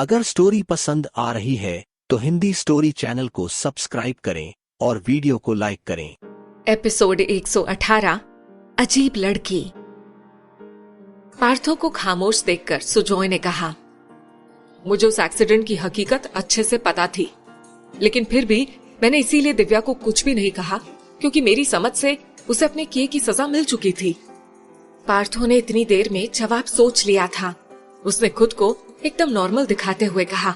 अगर स्टोरी पसंद आ रही है तो हिंदी स्टोरी चैनल को सब्सक्राइब करें और वीडियो को लाइक करें। एपिसोड 118 अजीब लड़की। पार्थो को खामोश देखकर सुजॉय ने कहा, मुझे उस एक्सीडेंट की हकीकत अच्छे से पता थी, लेकिन फिर भी मैंने इसीलिए दिव्या को कुछ भी नहीं कहा क्योंकि मेरी समझ से उसे अपने किए की सजा मिल चुकी थी। पार्थो ने इतनी देर में जवाब सोच लिया था। उसने खुद को एकदम नॉर्मल दिखाते हुए कहा,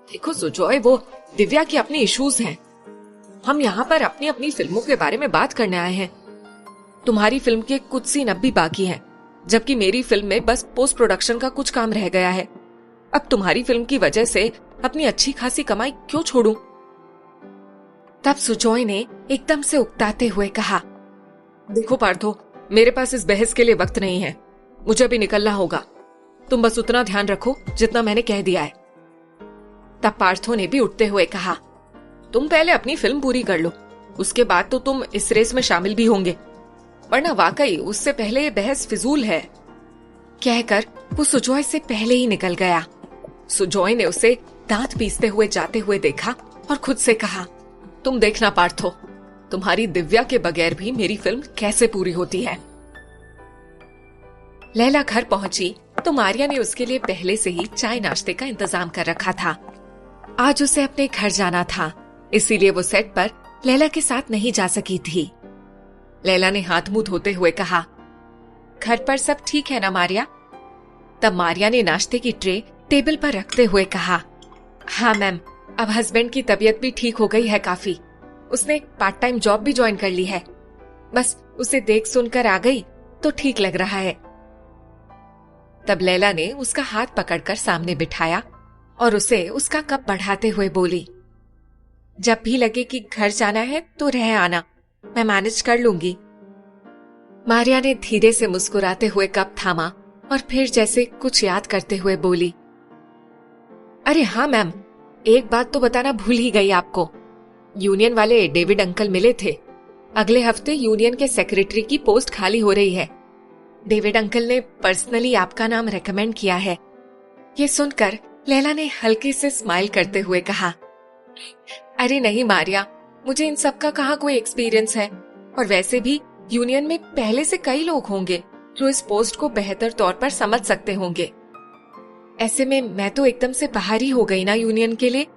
देखो सुजॉय, वो दिव्या की अपनी इश्यूज हैं। हम यहाँ पर अपनी अपनी फिल्मों के बारे में बात करने आए हैं। तुम्हारी फिल्म के कुछ सीन अब भी बाकी हैं, जबकि मेरी फिल्म में बस पोस्ट प्रोडक्शन का कुछ काम रह गया है। अब तुम्हारी फिल्म की वजह से अपनी अच्छी खासी कमाई क्यों छोड़ूं? तब सुजॉय ने एकदम से उकताते हुए कहा, देखो पार्थो, मेरे पास इस बहस के लिए वक्त नहीं है। मुझे अभी निकलना होगा। तुम बस उतना ध्यान रखो जितना मैंने कह दिया है। तब पार्थो ने भी उठते हुए कहा, तुम पहले अपनी फिल्म पूरी कर लो, उसके बाद तो तुम इस रेस में शामिल भी होंगे, वरना वाकई उससे पहले ये बहस फिजूल है। कहकर वो सुजॉय से पहले ही निकल गया। सुजॉय ने उसे दांत पीसते हुए जाते हुए देखा और खुद से कहा, तुम देखना पार्थो, तुम्हारी दिव्या के बगैर भी मेरी फिल्म कैसे पूरी होती है। लैला घर पहुंची तो मारिया ने उसके लिए पहले से ही चाय नाश्ते का इंतजाम कर रखा था। आज उसे अपने घर जाना था, इसीलिए वो सेट पर लैला के साथ नहीं जा सकी थी। लैला ने हाथ मुंह धोते हुए कहा, घर पर सब ठीक है ना मारिया? तब मारिया ने नाश्ते की ट्रे टेबल पर रखते हुए कहा, हाँ मैम, अब हस्बैंड की तबीयत भी ठीक हो गई है काफी। उसने एक पार्ट टाइम जॉब भी ज्वाइन कर ली है। बस उसे देख सुनकर आ गई तो ठीक लग रहा है। तब लैला ने उसका हाथ पकड़कर सामने बिठाया और उसे उसका कप बढ़ाते हुए बोली, जब भी लगे कि घर जाना है तो रह आना, मैं मैनेज कर लूंगी। मारिया ने धीरे से मुस्कुराते हुए कप थामा और फिर जैसे कुछ याद करते हुए बोली, अरे हाँ मैम, एक बात तो बताना भूल ही गई आपको। यूनियन वाले डेविड अंकल मिले थे। अगले हफ्ते यूनियन के सेक्रेटरी की पोस्ट खाली हो रही है। डेविड अंकल ने पर्सनली आपका नाम रेकमेंड किया है। ये सुनकर लैला ने हल्के से स्माइल करते हुए कहा, अरे नहीं मारिया, मुझे इन सब का कहाँ कोई एक्सपीरियंस है, और वैसे भी यूनियन में पहले से कई लोग होंगे जो इस पोस्ट को बेहतर तौर पर समझ सकते होंगे। ऐसे में मैं तो एकदम से बाहर ही हो गई ना यूनियन के लिए,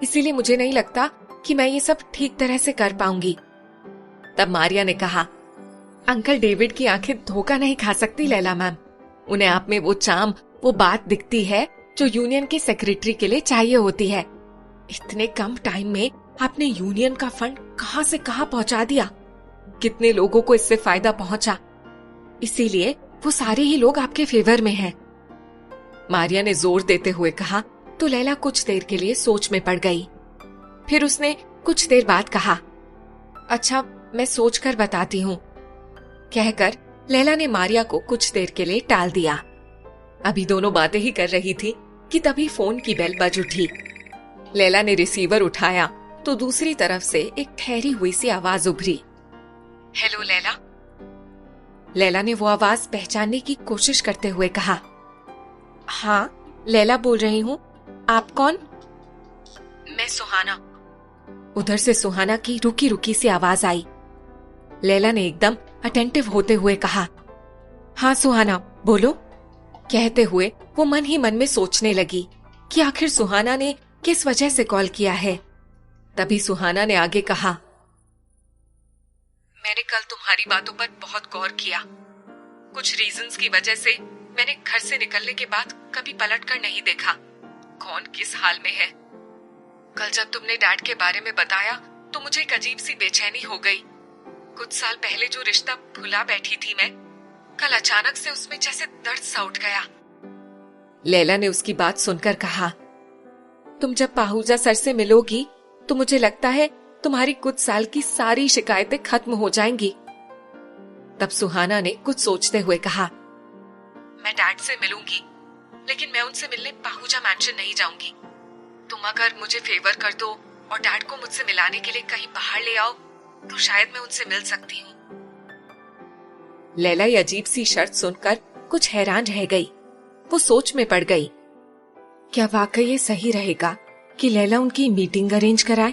इसीलिए मुझे नहीं लगता कि मैं ये सब ठीक तरह से कर पाऊंगी। तब मारिया ने कहा, अंकल डेविड की आंखें धोखा नहीं खा सकती लैला मैम। उन्हें आप में वो चार्म, वो बात दिखती है जो यूनियन के सेक्रेटरी के लिए चाहिए होती है। इतने कम टाइम में आपने यूनियन का फंड कहां से कहां पहुंचा दिया, कितने लोगों को इससे फायदा पहुंचा, इसीलिए वो सारे ही लोग आपके फेवर में हैं। मारिया ने जोर देते हुए कहा तो लैला कुछ देर के लिए सोच में पड़ गई। फिर उसने कुछ देर बाद कहा, अच्छा मैं सोच कर बताती हूँ। कहकर लैला ने मारिया को कुछ देर के लिए टाल दिया। अभी दोनों बातें ही कर रही थी कि तभी फोन की बेल बज उठी। लैला ने रिसीवर उठाया तो दूसरी तरफ से एक ठहरी हुई सी आवाज उभरी, हेलो लैला। लैला ने वो आवाज पहचानने की कोशिश करते हुए कहा, हाँ लैला बोल रही हूँ, आप कौन? मैं सुहाना। उधर से सुहाना की रुकी रुकी सी आवाज आई। लैला ने एकदम अटेंटिव होते हुए कहा, हाँ सुहाना बोलो। कहते हुए वो मन ही मन में सोचने लगी कि आखिर सुहाना ने किस वजह से कॉल किया है। तभी सुहाना ने आगे कहा, मैंने कल तुम्हारी बातों पर बहुत गौर किया। कुछ रीजंस की वजह से मैंने घर से निकलने के बाद कभी पलट कर नहीं देखा कौन किस हाल में है। कल जब तुमने डैड के बारे में बताया तो मुझे एक अजीब सी बेचैनी हो गई। कुछ साल पहले जो रिश्ता भुला बैठी थी मैं, कल अचानक से उसमें जैसे दर्द सा उठ गया। लैला ने उसकी बात सुनकर कहा, तुम जब पाहुजा सर से मिलोगी तो मुझे लगता है तुम्हारी कुछ साल की सारी शिकायतें खत्म हो जाएंगी। तब सुहाना ने कुछ सोचते हुए कहा, मैं डैड से मिलूंगी, लेकिन मैं उनसे मिलने पाहुजा मैंशन नहीं जाऊंगी। तुम अगर मुझे फेवर कर दो और डैड को मुझसे मिलाने के लिए कहीं बाहर ले आओ तो शायद मैं उनसे मिल सकती हूँ। लैला ये अजीब सी शर्त सुनकर कुछ हैरान रह गई। वो सोच में पड़ गई। क्या वाकई ये सही रहेगा कि लैला उनकी मीटिंग अरेंज कराए?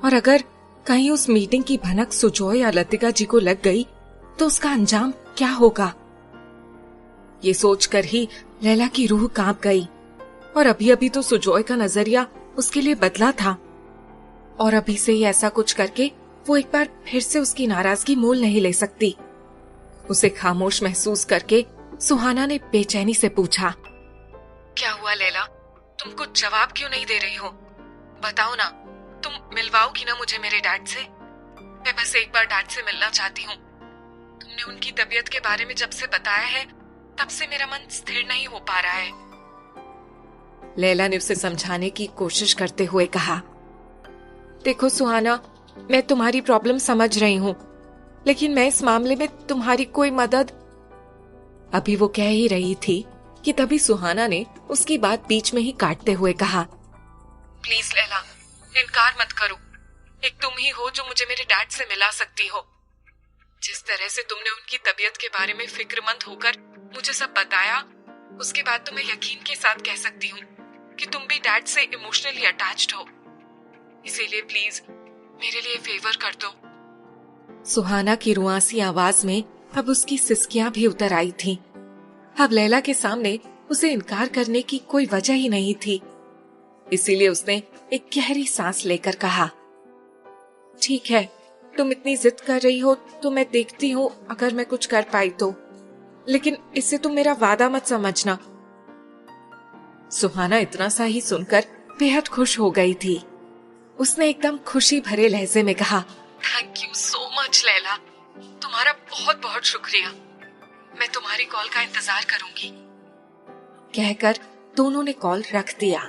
और अगर कहीं उस मीटिंग की भनक सुजॉय या लतिका जी को लग गई तो उसका अंजाम क्या होगा? ये सोचकर ही लैला की रूह कांप गई। और अभी अभी तो सुजॉय का नजरिया उसके लिए बदला था, और अभी से ही ऐसा कुछ करके वो एक बार फिर से उसकी नाराजगी मोल नहीं ले सकती। उसे खामोश महसूस करके सुहाना ने बेचैनी से पूछा, क्या हुआ लैला? तुम कुछ जवाब क्यों नहीं दे रही हो? बताओ ना, तुम मिलवाओगी ना मुझे मेरे डैड से? मैं बस एक बार डैड से मिलना चाहती हूँ। तुमने उनकी तबीयत के बारे में जब से बताया है तब से मेरा मन स्थिर नहीं हो पा रहा है। लैला ने उसे समझाने की कोशिश करते हुए कहा, देखो सुहाना, मैं तुम्हारी प्रॉब्लम समझ रही हूँ, लेकिन मैं इस मामले में तुम्हारी कोई मदद। अभी वो कह ही रही थी कि तभी सुहाना ने उसकी बात बीच में ही काटते हुए कहा, प्लीज लैला, इनकार मत करो। एक तुम ही हो जो मुझे मेरे डैड से मिला सकती हो। जिस तरह से तुमने उनकी तबीयत के बारे में फिक्रमंद होकर मुझे सब बताया, उसके बाद तो मैं यकीन के साथ कह सकती हूँ कि तुम भी डैड से इमोशनली अटैच्ड हो। इसीलिए प्लीज मेरे लिए फेवर कर दो। सुहाना की रुआसी आवाज में अब उसकी सिसकियां भी उतर आई थीं। अब लैला के सामने उसे इनकार करने की कोई वजह ही नहीं थी। इसीलिए उसने एक गहरी सांस लेकर कहा, ठीक है, तुम इतनी जिद कर रही हो तो मैं देखती हूँ अगर मैं कुछ कर पाई तो, लेकिन इससे तुम मेरा वादा मत समझना। सुहाना इतना सा ही सुनकर बेहद खुश हो गई थी। उसने एकदम खुशी भरे लहजे में कहा, thank you so much Laila, तुम्हारा बहुत बहुत शुक्रिया। मैं तुम्हारी कॉल का इंतजार करूंगी। कहकर दोनों ने कॉल रख दिया।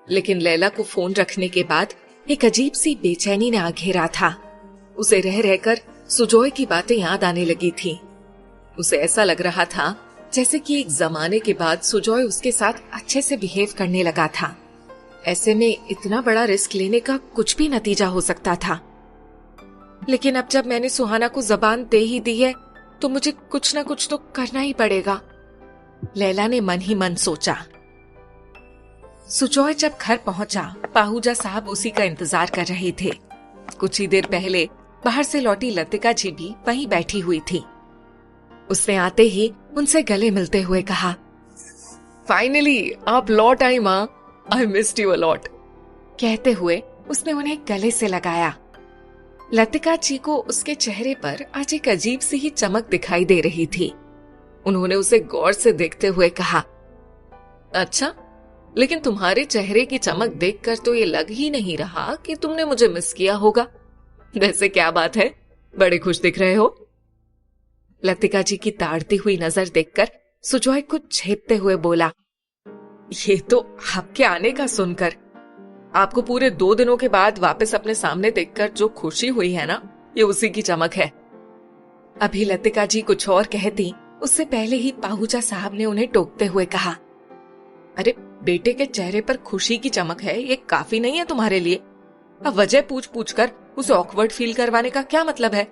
लेकिन लैला को फोन रखने के बाद एक अजीब सी बेचैनी ने आ घेरा था। उसे रह रहकर सुजॉय की बातें याद आने लगी थी। उसे ऐसा लग रहा था जैसे कि एक जमाने के बाद सुजॉय उसके साथ अच्छे से बिहेव करने लगा था। ऐसे में इतना बड़ा रिस्क लेने का कुछ भी नतीजा हो सकता था। लेकिन अब जब मैंने सुहाना को जबान दे ही दी है तो मुझे कुछ ना कुछ तो करना ही पड़ेगा, लैला ने मन ही मन सोचा। सुजॉय जब घर पहुंचा, पाहूजा साहब उसी का इंतजार कर रहे थे। कुछ ही देर पहले बाहर से लौटी लतिका जी भी वहीं बैठी हुई थी। उसने आते ही उनसे गले मिलते हुए कहा, फाइनली आप लौट आई माँ, I missed you a lot. कहते हुए उसने उन्हें गले से लगाया। लतिका जी को उसके चेहरे पर आज एक अजीब सी ही चमक दिखाई दे रही थी। उन्होंने उसे गौर से देखते हुए कहा, अच्छा, लेकिन तुम्हारे चेहरे की चमक देखकर तो ये लग ही नहीं रहा कि तुमने मुझे मिस किया होगा। वैसे क्या बात है, बड़े खुश दिख रहे हो। लतिका जी की ताड़ती हुई नजर देखकर सुजॉय कुछ झेपते हुए बोला, ये तो आपके आने का सुनकर, आपको पूरे 2 दिनों के बाद वापस अपने सामने देखकर जो खुशी हुई है ना, ये उसी की चमक है। अभी लतिका जी कुछ और कहती उससे पहले ही पाहूजा साहब ने उन्हें टोकते हुए कहा, अरे बेटे के चेहरे पर खुशी की चमक है, ये काफी नहीं है तुम्हारे लिए? अब वजह पूछ पूछ कर उसे ऑकवर्ड फील करवाने का क्या मतलब है?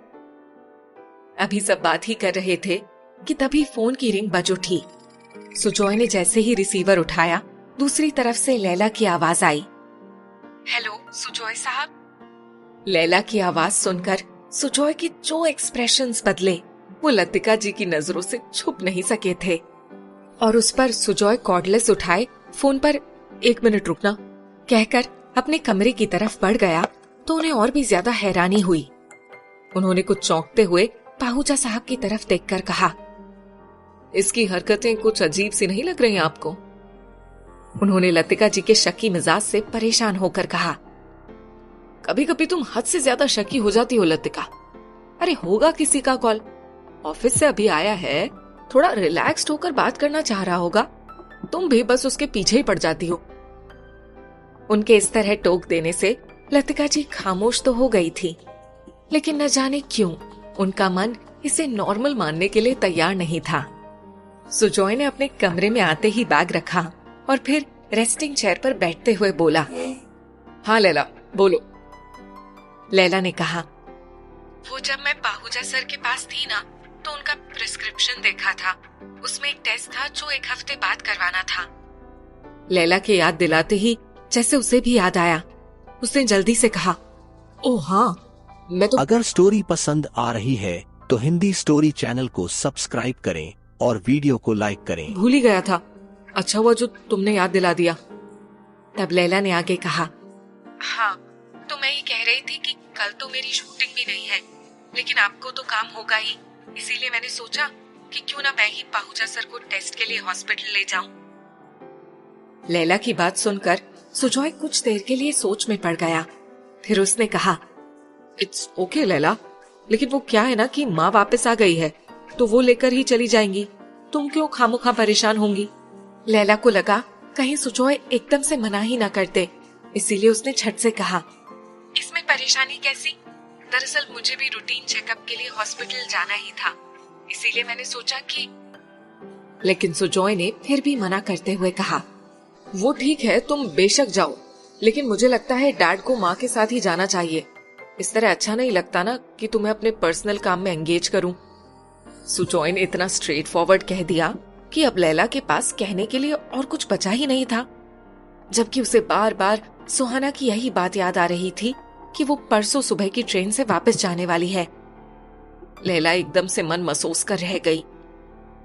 अभी सब बात ही कर रहे थे कि तभी फोन की रिंग बज उठी। सुजॉय ने जैसे ही रिसीवर उठाया, दूसरी तरफ से लैला की आवाज आई, हेलो सुजॉय साहब। लैला की आवाज सुनकर सुजॉय के जो एक्सप्रेशंस बदले वो लतिका जी की नजरों से छुप नहीं सके थे। और उस पर सुजॉय कॉर्डलेस उठाए फोन पर 1 मिनट रुकना कहकर अपने कमरे की तरफ बढ़ गया तो उन्हें और भी ज्यादा हैरानी हुई। उन्होंने कुछ चौंकते हुए पाहूजा साहब की तरफ देखकर कहा, इसकी हरकतें कुछ अजीब सी नहीं लग रही आपको? उन्होंने लतिका जी के शकी मिजाज से परेशान होकर कहा, कभी कभी तुम हद से ज्यादा शकी हो जाती हो लतिका। अरे होगा किसी का कॉल, ऑफिस से अभी आया है, थोड़ा रिलैक्स्ड होकर बात करना चाह रहा होगा, तुम भी बस उसके पीछे ही पड़ जाती हो। उनके इस तरह टोक देने से लतिका जी खामोश तो हो गई थी, लेकिन न जाने क्यों उनका मन इसे नॉर्मल मानने के लिए तैयार नहीं था। सुजॉय ने अपने कमरे में आते ही बैग रखा और फिर रेस्टिंग चेयर पर बैठते हुए बोला, हाँ लैला बोलो। लैला ने कहा, वो जब मैं पाहूजा सर के पास थी ना तो उनका प्रिस्क्रिप्शन देखा था, उसमें एक टेस्ट था जो 1 हफ्ते बाद करवाना था। लैला के याद दिलाते ही जैसे उसे भी याद आया, उसने जल्दी से कहा, ओह हाँ, मैं तो। अगर स्टोरी पसंद आ रही है तो हिंदी स्टोरी चैनल को सब्सक्राइब करें और वीडियो को लाइक करें। भूल ही गया था, अच्छा हुआ जो तुमने याद दिला दिया। तब लैला ने आगे कहा, हाँ तो मैं ही कह रही थी कि कल तो मेरी शूटिंग भी नहीं है, लेकिन आपको तो काम होगा ही, इसीलिए मैंने सोचा कि क्यों ना मैं ही पाहुजा सर को टेस्ट के लिए हॉस्पिटल ले जाऊं। लैला की बात सुनकर सुजॉय कुछ देर के लिए सोच में पड़ गया। फिर उसने कहा, इट्स ओके लैला, लेकिन वो क्या है ना कि माँ वापस आ गई है तो वो लेकर ही चली जाएंगी, तुम क्यों खामोखा परेशान होंगी। लैला को लगा कहीं सुजॉय एकदम से मना ही ना करते, इसीलिए उसने झट से कहा, इसमें परेशानी कैसी, दरअसल मुझे भी रूटीन चेकअप के लिए हॉस्पिटल जाना ही था, इसीलिए मैंने सोचा कि। लेकिन सुजॉय ने फिर भी मना करते हुए कहा, वो ठीक है तुम बेशक जाओ, लेकिन मुझे लगता है डैड को माँ के साथ ही जाना चाहिए, इस तरह अच्छा नहीं लगता ना कि तुम्हें अपने पर्सनल काम में एंगेज करूं। सुजॉय ने इतना स्ट्रेट फॉरवर्ड कह दिया कि अब लैला के पास कहने के लिए और कुछ बचा ही नहीं था, जबकि उसे बार बार सुहाना की यही बात याद आ रही थी कि वो परसों सुबह की ट्रेन से वापस जाने वाली है। लैला एकदम से मन मसोस कर रह गई।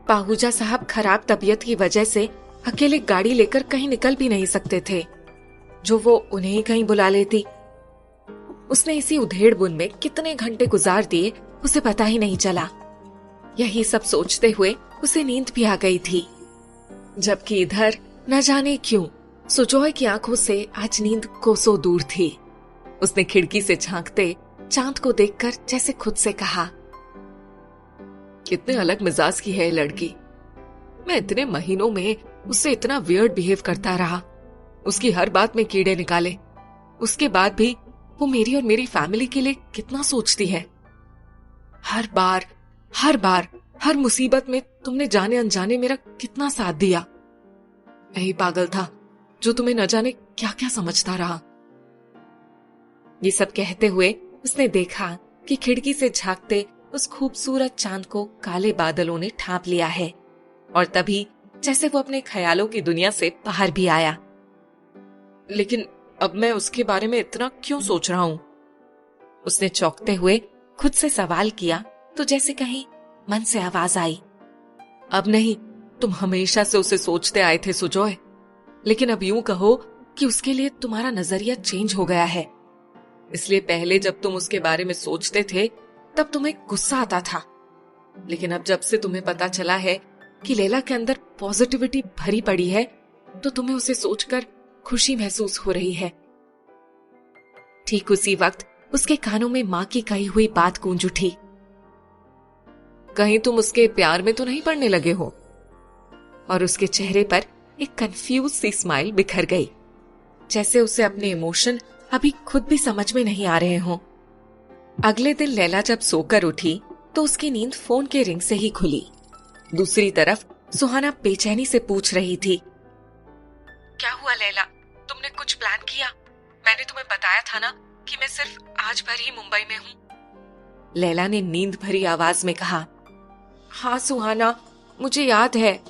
पाहुजा साहब खराब तबीयत की वजह से अकेले गाड़ी लेकर कहीं निकल भी नहीं सकते थे, जो वो उन्हें ही कहीं बुला लेती। उसने इसी उधेड़-बुन में कितने घंटे गुजार दिए उसे पता ही नहीं चला। यही सब सोचते हुए उसे नींद भी आ गई थी, जबकि इधर न जाने क्यों सुजॉय की आंखों से आज नींद कोसों दूर थी। उसने खिड़की से झांकते चांद को देखकर जैसे खुद से कहा, कितने अलग मिजाज की है ये लड़की, मैं इतने महीनों में उससे इतना वियर्ड बिहेव करता रहा, उसकी हर बात में कीड़े निकाले, उसके बाद भी वो मेरी और मेरी फैमिली के लिए कितना सोचती है। हर बार हर मुसीबत में तुमने जाने अनजाने मेरा कितना साथ दिया। मैं ही पागल था जो तुम्हें न जाने क्या क्या समझता रहा। ये सब कहते हुए उसने देखा कि खिड़की से झांकते उस खूबसूरत चांद को काले बादलों ने ढांप लिया है, और तभी जैसे वो अपने ख्यालों की दुनिया से बाहर भी आया। लेकिन अब मैं उसके बारे में इतना क्यों सोच रहा हूं? उसने चौंकते हुए खुद से सवाल किया तो जैसे कहीं मन से आवाज आई, अब नहीं, तुम हमेशा से उसे सोचते आए थे सुजॉय, लेकिन अब यूं कहो कि उसके लिए तुम्हारा नजरिया चेंज हो गया है। इसलिए पहले जब तुम उसके बारे में सोचते थे तब तुम्हें गुस्सा आता था, लेकिन अब जब से तुम्हें पता चला है कि लैला के अंदर पॉजिटिविटी भरी पड़ी है तो तुम्हें उसे सोचकर खुशी महसूस हो रही है। ठीक उसी वक्त उसके कानों में मां की कही हुई बात गूंज उठी, कहीं तुम उसके प्यार में तो नहीं पड़ने लगे हो? और उसके चेहरे पर एक कंफ्यूज सी स्माइल बिखर गई, जैसे उसे अपने इमोशन अभी खुद भी समझ में नहीं आ रहे हों। अगले दिन लैला जब सोकर उठी तो उसकी नींद फोन के रिंग से ही खुली। दूसरी तरफ सुहाना बेचैनी से पूछ रही थी, क्या हुआ लैला, तुमने कुछ प्लान किया? मैंने तुम्हें बताया था ना कि मैं सिर्फ आज भर ही मुंबई में हूँ। लैला ने नींद भरी आवाज में कहा, हाँ सुहाना, मुझे याद है,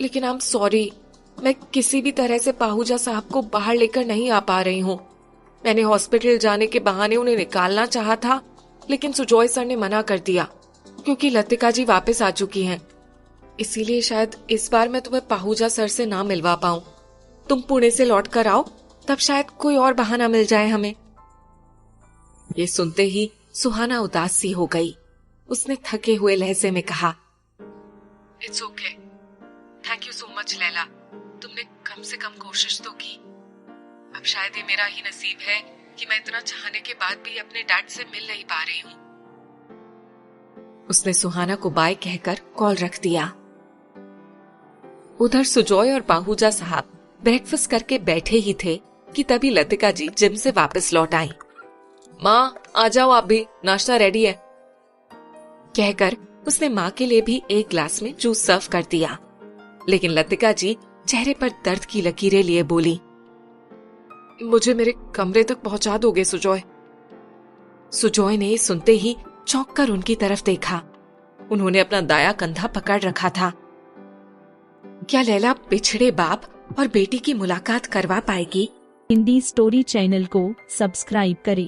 लेकिन आई एम सॉरी, मैं किसी भी तरह से पाहुजा साहब को बाहर लेकर नहीं आ पा रही हूँ। मैंने हॉस्पिटल जाने के बहाने उन्हें निकालना चाहा था, लेकिन सुजॉय सर ने मना कर दिया क्योंकि लतिका जी वापस आ चुकी हैं। इसीलिए शायद इस बार मैं तुम्हें पाहुजा सर से ना मिलवा पाऊं। तुम पुणे से लौट कर आओ, तब शायद कोई और बहाना मिल जाए हमें। ये सुनते ही सुहाना उदास सी हो गई। उसने थके हुए लहजे में कहा, it's okay, thank you so much Laila, तुमने कम से कम कोशिश तो की। अब शायद ये मेरा ही नसीब है कि मैं इतना चाहने के बाद भी अपने डैड से मिल नहीं पा रही हूँ। उसने सुहाना को बाय कहकर कॉल रख दिया। उधर सुजॉय और पाहुजा साहब ब्रेकफास्ट करके बैठे ही थे कि तभी लतिका जी जिम से वापस लौट आई। माँ आ जाओ, आप भी, नाश्ता रेडी है, कहकर उसने माँ के लिए भी एक ग्लास में जूस सर्व कर दिया। लेकिन लतिका जी चेहरे पर दर्द की लकीरें लिए बोली, मुझे मेरे कमरे तक पहुंचा दोगे सुजॉय? सुजॉय ने सुनते ही चौंक कर उनकी तरफ देखा। उन्होंने अपना दाया कंधा पकड़ रखा था। क्या लैला बिछड़े बाप और बेटी की मुलाकात करवा पाएगी। हिंदी स्टोरी चैनल को सब्सक्राइब करें।